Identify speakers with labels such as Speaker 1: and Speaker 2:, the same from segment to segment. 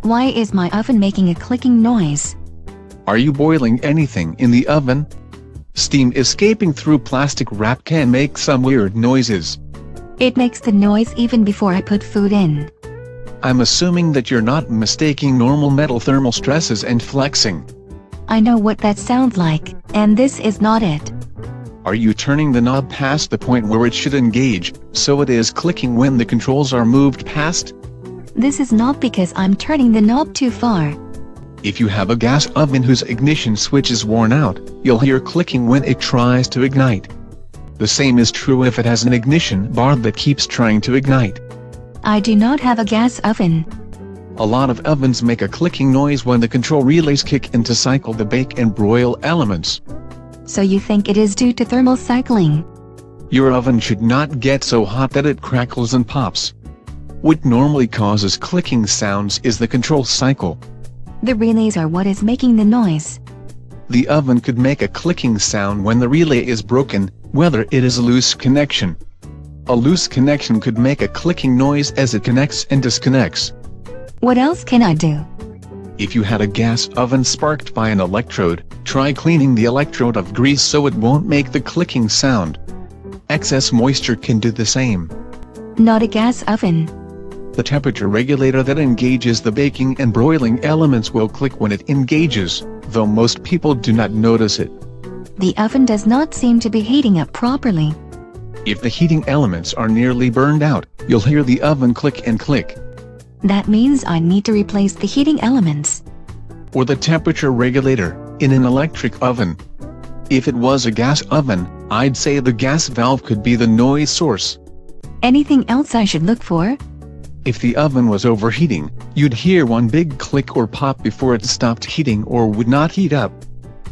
Speaker 1: Why is my oven making a clicking noise?
Speaker 2: Are you boiling anything in the oven? Steam escaping through plastic wrap can make some weird noises.
Speaker 1: It makes the noise even before I put food in.
Speaker 2: I'm assuming that you're not mistaking normal metal thermal stresses and flexing.
Speaker 1: I know what that sounds like, and this is not it.
Speaker 2: Are you turning the knob past the point where it should engage, so it is clicking when the controls are moved past?
Speaker 1: This is not because I'm turning the knob too far.
Speaker 2: If you have a gas oven whose ignition switch is worn out, you'll hear clicking when it tries to ignite. The same is true if it has an ignition bar that keeps trying to ignite.
Speaker 1: I do not have a gas oven.
Speaker 2: A lot of ovens make a clicking noise when the control relays kick in to cycle the bake and broil elements.
Speaker 1: So you think it is due to thermal cycling?
Speaker 2: Your oven should not get so hot that it crackles and pops. What normally causes clicking sounds is the control cycle.
Speaker 1: The relays are what is making the noise.
Speaker 2: The oven could make a clicking sound when the relay is broken, whether it is a loose connection. A loose connection could make a clicking noise as it connects and disconnects.
Speaker 1: What else can I do?
Speaker 2: If you had a gas oven sparked by an electrode, try cleaning the electrode of grease so it won't make the clicking sound. Excess moisture can do the same.
Speaker 1: Not a gas oven.
Speaker 2: The temperature regulator that engages the baking and broiling elements will click when it engages, though most people do not notice it.
Speaker 1: The oven does not seem to be heating up properly.
Speaker 2: If the heating elements are nearly burned out, you'll hear the oven click and click.
Speaker 1: That means I need to replace the heating elements.
Speaker 2: Or the temperature regulator, in an electric oven. If it was a gas oven, I'd say the gas valve could be the noise source.
Speaker 1: Anything else I should look for?
Speaker 2: If the oven was overheating, you'd hear one big click or pop before it stopped heating or would not heat up.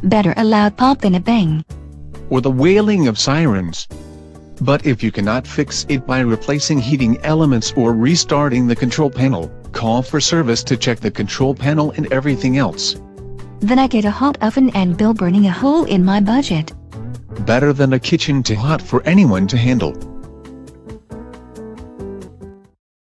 Speaker 1: Better a loud pop than a bang.
Speaker 2: Or the wailing of sirens. But if you cannot fix it by replacing heating elements or restarting the control panel, call for service to check the control panel and everything else.
Speaker 1: Then I get a hot oven and bill burning a hole in my budget.
Speaker 2: Better than a kitchen too hot for anyone to handle.